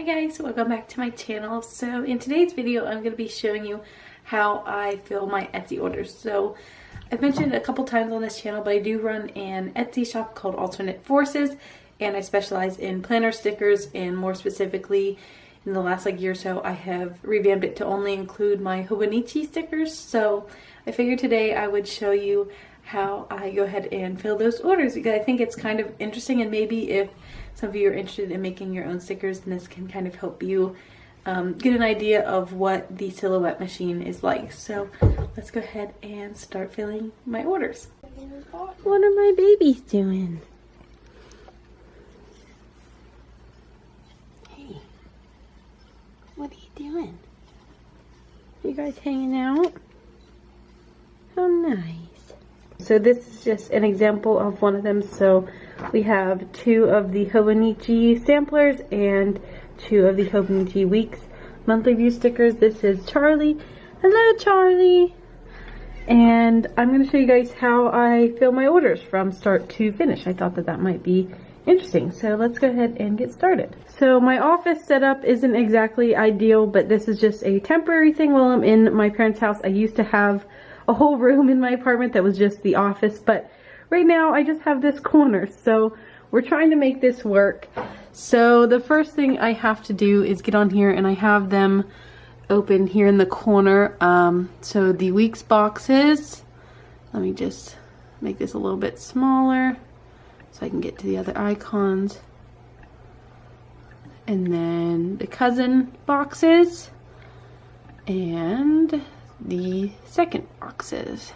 guys, welcome back to my channel. So in today's video I'm going to be showing you how I fill my Etsy orders. So I've mentioned it a couple times on this channel, but I do run an Etsy shop called AlternateForces, and I specialize in planner stickers, and more specifically in the last year or so I have revamped it to only include my Hobonichi stickers. So I figured today I would show you how I go ahead and fill those orders, because I think it's kind of interesting, and maybe if some of you are interested in making your own stickers, then this can kind of help you get an idea of what the silhouette machine is like. So let's go ahead and start filling my orders. What are my babies doing? Hey, what are you doing? You guys hanging out? How nice. So this is just an example of one of them. So we have 2 of the Hobonichi samplers and 2 of the Hobonichi Weeks monthly view stickers. This is Charlie. Hello, Charlie. And I'm going to show you guys how I fill my orders from start to finish. I thought that that might be interesting. So let's go ahead and get started. So my office setup isn't exactly ideal, but this is just a temporary thing while I'm in my parents' house. I used to have a whole room in my apartment that was just the office, but right now I just have this corner, so we're trying to make this work. So the first thing I have to do is get on here, and I have them open here in the corner. So the weeks boxes, let me just make this a little bit smaller so I can get to the other icons, and then the cousin boxes and the second boxes.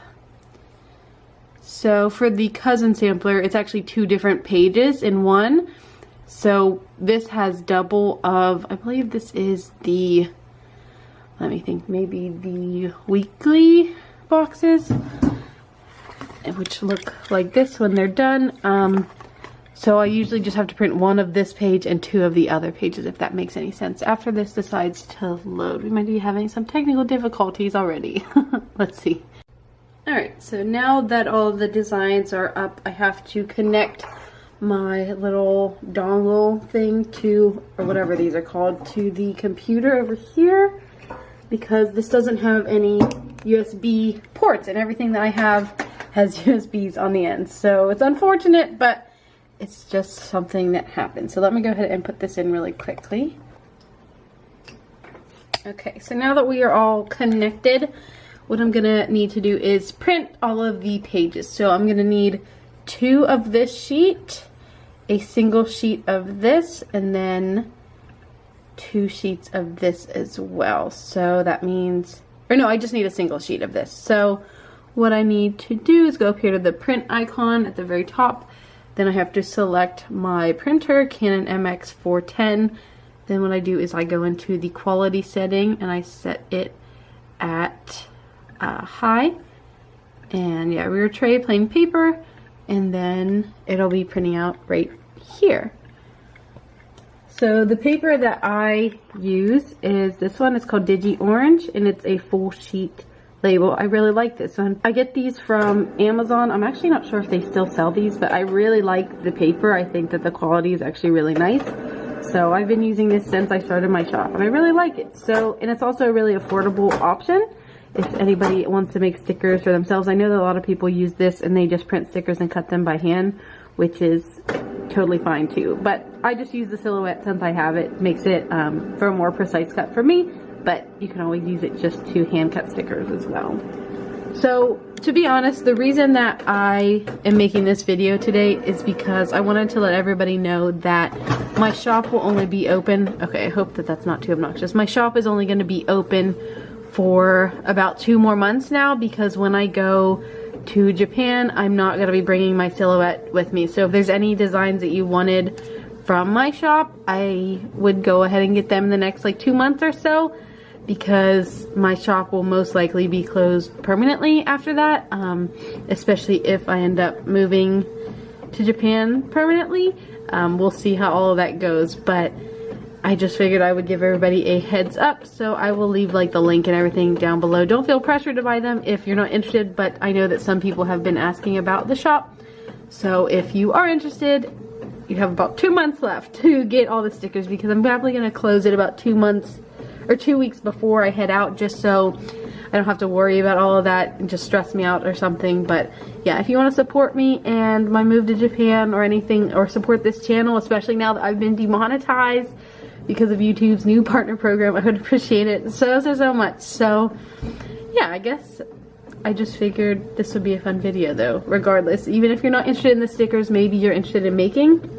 So for the cousin sampler, it's actually 2 different pages in one. So this has double of, I believe this is the, let me think, maybe the weekly boxes, which look like this when they're done. So I usually just have to print 1 of this page and 2 of the other pages, if that makes any sense. After this decides to load, we might be having some technical difficulties already. Let's see. Alright, so now that all of the designs are up, I have to connect my little dongle thing to, or whatever these are called, to the computer over here, because this doesn't have any USB ports, and everything that I have has USBs on the end. So it's unfortunate, but it's just something that happens. So let me go ahead and put this in really quickly. Okay, so now that we are all connected, what I'm gonna need to do is print all of the pages. So I'm gonna need 2 of this sheet, a single sheet of this, and then 2 sheets of this as well. So that means, or no, I just need a single sheet of this. So what I need to do is go up here to the print icon at the very top. Then I have to select my printer, Canon MX410. Then what I do is I go into the quality setting and I set it at high. And yeah, rear tray, plain paper. And then it'll be printing out right here. So the paper that I use is this one. It's called Digi Orange, and it's a full sheet label. I really like this one. I get these from Amazon. I'm actually not sure if they still sell these, but I really like the paper. I think that the quality is actually really nice. So I've been using this since I started my shop, and I really like it. So, and it's also a really affordable option if anybody wants to make stickers for themselves. I know that a lot of people use this and they just print stickers and cut them by hand, which is totally fine too. But I just use the silhouette since I have it. Makes it for a more precise cut for me. But you can always use it just to hand cut stickers as well. So to be honest, the reason that I am making this video today is because I wanted to let everybody know that my shop will only be open, okay, I hope that that's not too obnoxious. My shop is only going to be open for about 2 more months now, because when I go to Japan, I'm not going to be bringing my silhouette with me. So if there's any designs that you wanted from my shop, I would go ahead and get them in the next 2 months or so, because my shop will most likely be closed permanently after that, especially if I end up moving to Japan permanently. We'll see how all of that goes, but I just figured I would give everybody a heads up, so I will leave the link and everything down below. Don't feel pressured to buy them if you're not interested, but I know that some people have been asking about the shop, so if you are interested, you have about 2 months left to get all the stickers, because I'm probably going to close it about 2 months or 2 weeks before I head out, just so I don't have to worry about all of that and just stress me out or something. But yeah, if you want to support me and my move to Japan or anything, or support this channel, especially now that I've been demonetized because of YouTube's new partner program, I would appreciate it so much. So yeah, I guess I just figured this would be a fun video though, regardless. Even if you're not interested in the stickers, maybe you're interested in making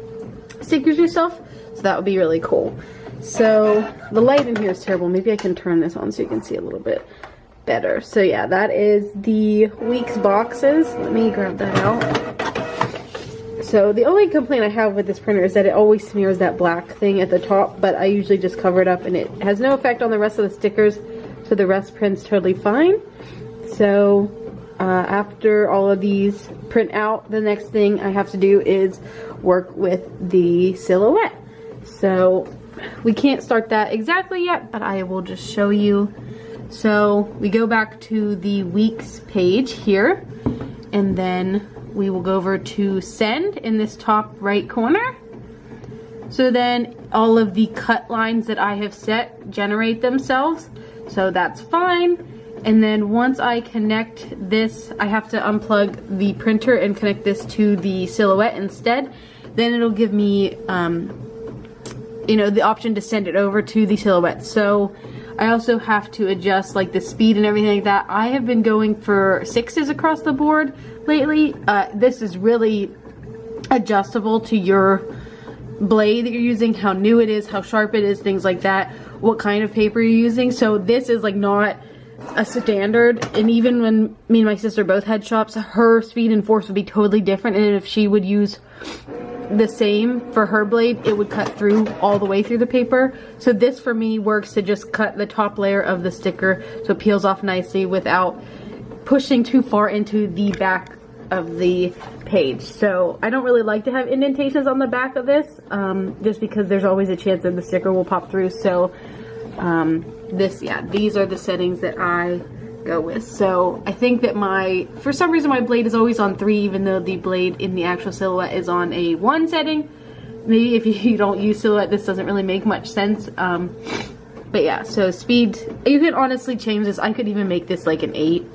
stickers yourself, so that would be really cool. So the light in here is terrible. Maybe I can turn this on so you can see a little bit better. So yeah, that is the week's boxes. Let me grab that out. So the only complaint I have with this printer is that it always smears that black thing at the top, but I usually just cover it up and it has no effect on the rest of the stickers, so the rest prints totally fine. So after all of these print out, the next thing I have to do is work with the silhouette. So we can't start that exactly yet, but I will just show you. So we go back to the weeks page here, and then we will go over to send in this top right corner. So then all of the cut lines that I have set generate themselves, so that's fine. And then once I connect this, I have to unplug the printer and connect this to the silhouette instead. Then it'll give me you know, the option to send it over to the silhouette. So I also have to adjust like the speed and everything like that. I have been going for 6s across the board lately. This is really adjustable to your blade that you're using, how new it is, how sharp it is, things like that, what kind of paper you're using. So this is like not a standard, and even when me and my sister both had shops, her speed and force would be totally different, and if she would use the same for her blade, it would cut through all the way through the paper. So this for me works to just cut the top layer of the sticker so it peels off nicely without pushing too far into the back of the page. So I don't really like to have indentations on the back of this, just because there's always a chance that the sticker will pop through. So these are the settings that I go with. So I think that for some reason my blade is always on 3, even though the blade in the actual silhouette is on a 1 setting. Maybe if you don't use silhouette, this doesn't really make much sense. But yeah, so speed, you can honestly change this. I could even make this like an 8.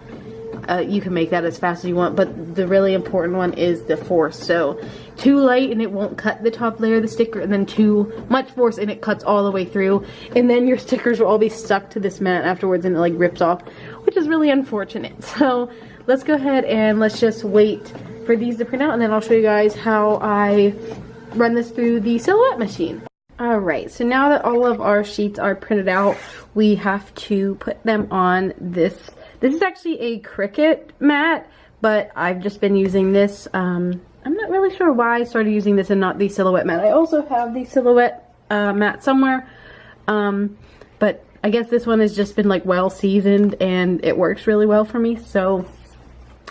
You can make that as fast as you want, but the really important one is the force. So too light and it won't cut the top layer of the sticker, and then too much force and it cuts all the way through, and then your stickers will all be stuck to this mat afterwards and it like rips off, which is really unfortunate. So let's go ahead and let's just wait for these to print out, and then I'll show you guys how I run this through the silhouette machine. Alright, so now that all of our sheets are printed out, we have to put them on this. This is actually a Cricut mat, but I've just been using this. I'm not really sure why I started using this and not the silhouette mat. I also have the silhouette mat somewhere, but I guess this one has just been like well seasoned and it works really well for me. So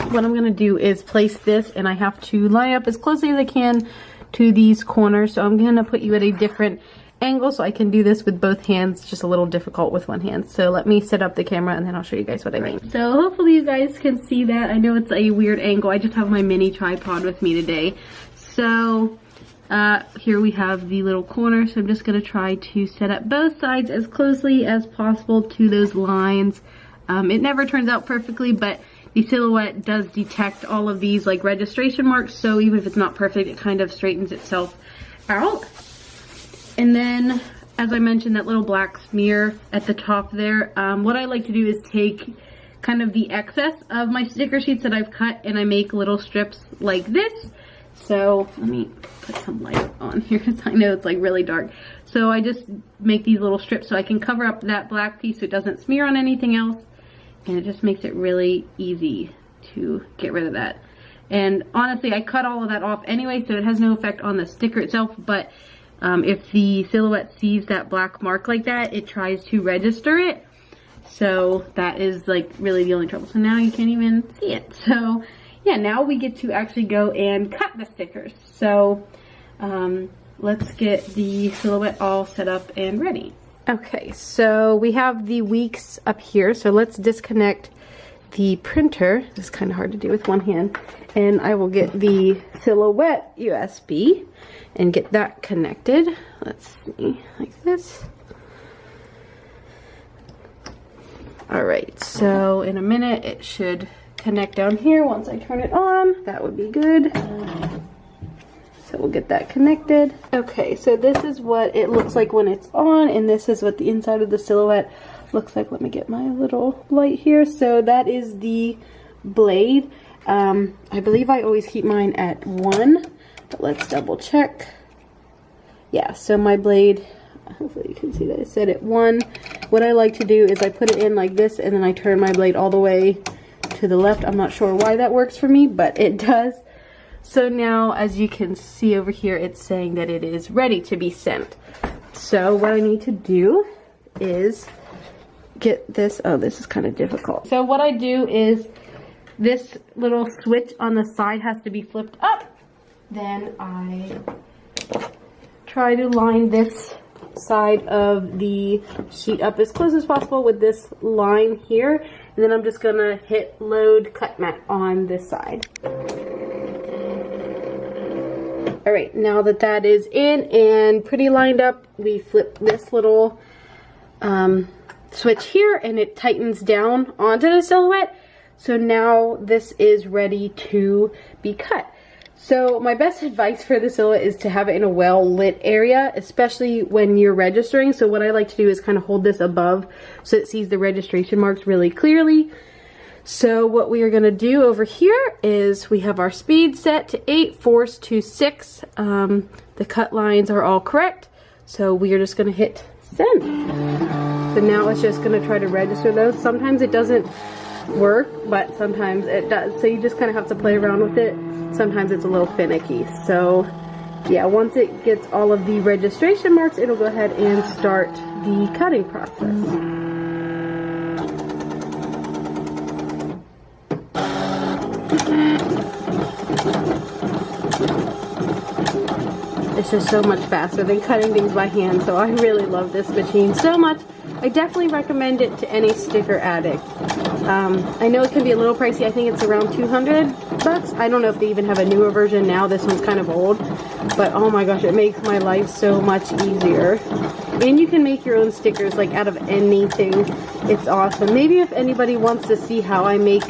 what I'm gonna do is place this, and I have to line up as closely as I can to these corners. So I'm gonna put you at a different angle so I can do this with both hands, just a little difficult with one hand. So let me set up the camera and then I'll show you guys what I mean. So hopefully you guys can see that. I know it's a weird angle. I just have my mini tripod with me today. So here we have the little corner. So I'm just going to try to set up both sides as closely as possible to those lines. It never turns out perfectly, but the silhouette does detect all of these like registration marks. So even if it's not perfect, it kind of straightens itself out. And then, as I mentioned, that little black smear at the top there, what I like to do is take kind of the excess of my sticker sheets that I've cut, and I make little strips like this. So let me put some light on here because I know it's like really dark. So I just make these little strips so I can cover up that black piece so it doesn't smear on anything else, and it just makes it really easy to get rid of that. And honestly, I cut all of that off anyway, so it has no effect on the sticker itself, but if the silhouette sees that black mark like that, it tries to register it. So that is like really the only trouble. So now you can't even see it. So yeah, now we get to actually go and cut the stickers. So let's get the silhouette all set up and ready. Okay, so we have the weeks up here. So let's disconnect the printer. This is kind of hard to do with one hand. And I will get the Silhouette USB and get that connected. Let's see, like this. Alright, so in a minute it should connect down here once I turn it on. That would be good. So we'll get that connected. Okay, so this is what it looks like when it's on, and this is what the inside of the Silhouette looks like. Let me get my little light here. So that is the blade. I believe I always keep mine at 1, but let's double check. Yeah, so my blade, hopefully you can see that it's set at 1. What I like to do is I put it in like this, and then I turn my blade all the way to the left. I'm not sure why that works for me, but it does. So now, as you can see over here, it's saying that it is ready to be sent. So what I need to do is get this. Oh, this is kind of difficult. So what I do is this little switch on the side has to be flipped up. Then I try to line this side of the sheet up as close as possible with this line here. And then I'm just gonna hit load cut mat on this side. Alright, now that that is in and pretty lined up, we flip this little switch here and it tightens down onto the Silhouette. So now this is ready to be cut. So my best advice for the Silhouette is to have it in a well-lit area, especially when you're registering. So what I like to do is kind of hold this above so it sees the registration marks really clearly. So what we are going to do over here is we have our speed set to 8, force to 6. The cut lines are all correct. So we are just going to hit send. So now it's just going to try to register those. Sometimes it doesn't work, but sometimes it does. So you just kind of have to play around with it. Sometimes it's a little finicky. So yeah, once it gets all of the registration marks, it'll go ahead and start the cutting process. It's just so much faster than cutting things by hand, so I really love this machine so much. I definitely recommend it to any sticker addict. I know it can be a little pricey. I think it's around 200 bucks. I don't know if they even have a newer version now. This one's kind of old, but oh my gosh, it makes my life so much easier. And you can make your own stickers like out of anything. It's awesome. Maybe if anybody wants to see how I make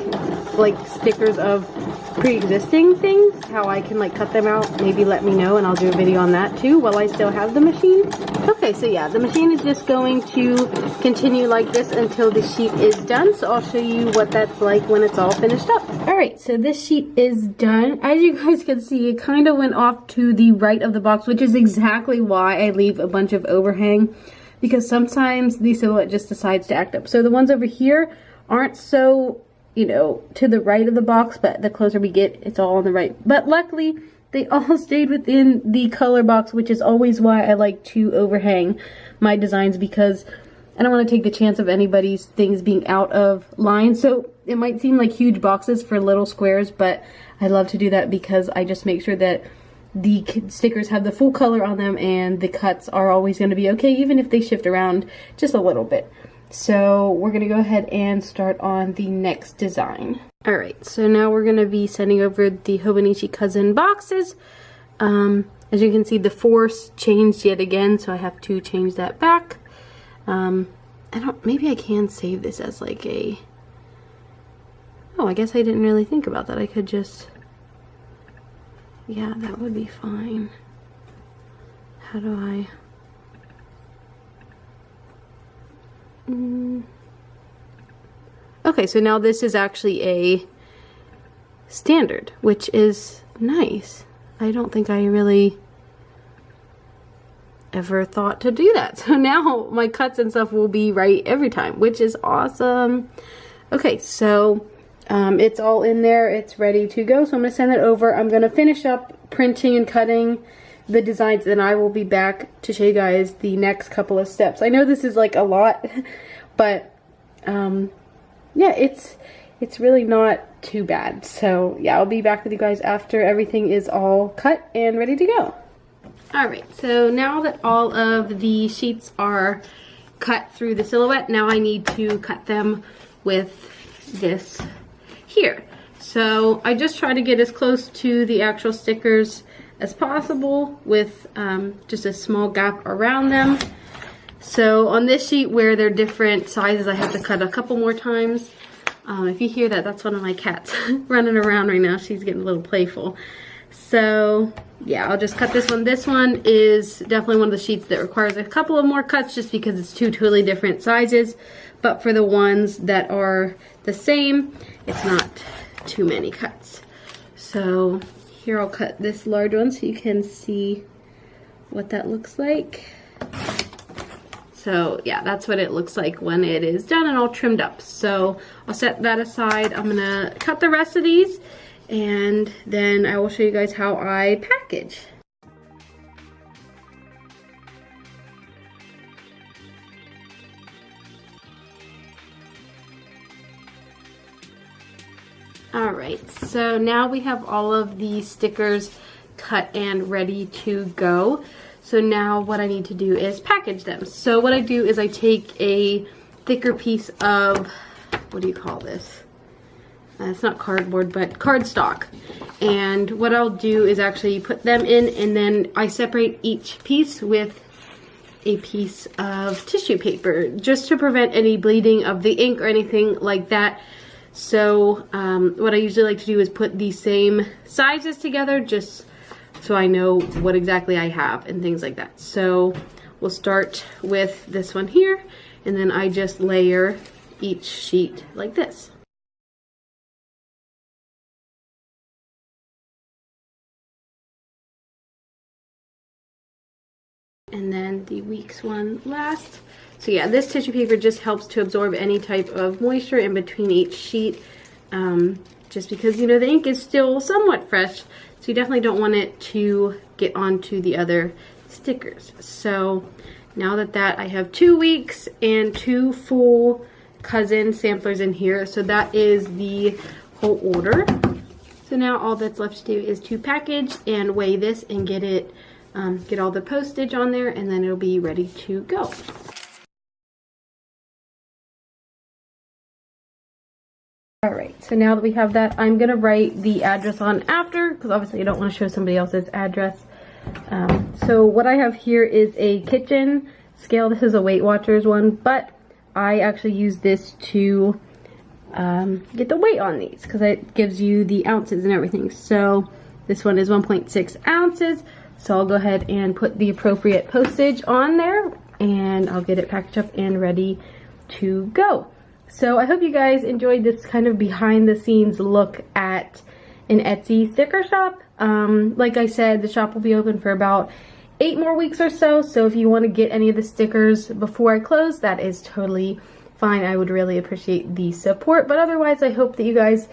like stickers of pre-existing things, how I can like cut them out, maybe let me know and I'll do a video on that too while I still have the machine. Okay, so yeah, the machine is just going to continue like this until the sheet is done. So I'll show you what that's like when it's all finished up. Alright, so this sheet is done. As you guys can see, it kind of went off to the right of the box, which is exactly why I leave a bunch of overhang, because sometimes the Silhouette just decides to act up. So the ones over here aren't so, you know, to the right of the box, but the closer we get, it's all on the right. But luckily, they all stayed within the color box, which is always why I like to overhang my designs, because I don't want to take the chance of anybody's things being out of line. So it might seem like huge boxes for little squares, but I love to do that because I just make sure that the stickers have the full color on them and the cuts are always going to be okay, even if they shift around just a little bit. So we're going to go ahead and start on the next design. Alright, so now we're going to be sending over the Hobonichi cousin boxes. As you can see, the force changed yet again, so I have to change that back. Maybe I can save this as like a, oh, I guess I didn't really think about that. I could just, yeah, that would be fine. How do I, okay, so now this is actually a standard, which is nice. I don't think I really ever thought to do that. So now my cuts and stuff will be right every time, which is awesome. Okay, so it's all in there. It's ready to go. So I'm going to send it over. I'm going to finish up printing and cutting the designs, then I will be back to show you guys the next couple of steps. I know this is like a lot, but yeah, it's really not too bad. So yeah, I'll be back with you guys after everything is all cut and ready to go. Alright, so now that all of the sheets are cut through the Silhouette, now I need to cut them with this here. So I just try to get as close to the actual stickers as possible with just a small gap around them. So on this sheet where they're different sizes, I have to cut a couple more times. If you hear that, that's one of my cats running around right now. She's getting a little playful. So yeah, I'll just cut this one. This one is definitely one of the sheets that requires a couple of more cuts just because it's two totally different sizes. But for the ones that are the same, it's not too many cuts. So here I'll cut this large one so you can see what that looks like. So yeah, that's what it looks like when it is done and all trimmed up. So I'll set that aside. I'm gonna cut the rest of these and then I will show you guys how I package. Alright, so now we have all of the stickers cut and ready to go. So now what I need to do is package them. So what I do is I take a thicker piece of, what do you call this? It's not cardboard, but cardstock. And what I'll do is actually put them in, and then I separate each piece with a piece of tissue paper just to prevent any bleeding of the ink or anything like that. So what I usually like to do is put the same sizes together just so I know what exactly I have and things like that. So we'll start with this one here, and then I just layer each sheet like this. And then the weeks one last. So yeah, this tissue paper just helps to absorb any type of moisture in between each sheet, just because, you know, the ink is still somewhat fresh, so you definitely don't want it to get onto the other stickers. So now that I have 2 weeks and 2 full cousin samplers in here, so that is the whole order. So now all that's left to do is to package and weigh this and get it, get all the postage on there, and then it'll be ready to go. Alright, so now that we have that, I'm going to write the address on after, because obviously I don't want to show somebody else's address. So what I have here is a kitchen scale. This is a Weight Watchers one, but I actually use this to get the weight on these, because it gives you the ounces and everything. So this one is 1.6 ounces. So I'll go ahead and put the appropriate postage on there, and I'll get it packaged up and ready to go. So I hope you guys enjoyed this kind of behind the scenes look at an Etsy sticker shop. Like I said, the shop will be open for about 8 more weeks or so. So if you want to get any of the stickers before I close, that is totally fine. I would really appreciate the support. But otherwise, I hope that you guys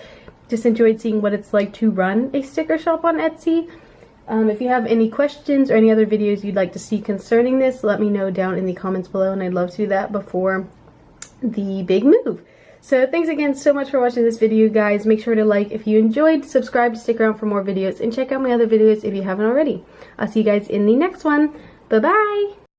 just enjoyed seeing what it's like to run a sticker shop on Etsy. If you have any questions or any other videos you'd like to see concerning this, let me know down in the comments below, and I'd love to do that before the big move. So thanks again so much for watching this video, guys. Make sure to like if you enjoyed, subscribe to stick around for more videos, and check out my other videos if you haven't already. I'll see you guys in the next one. Bye bye.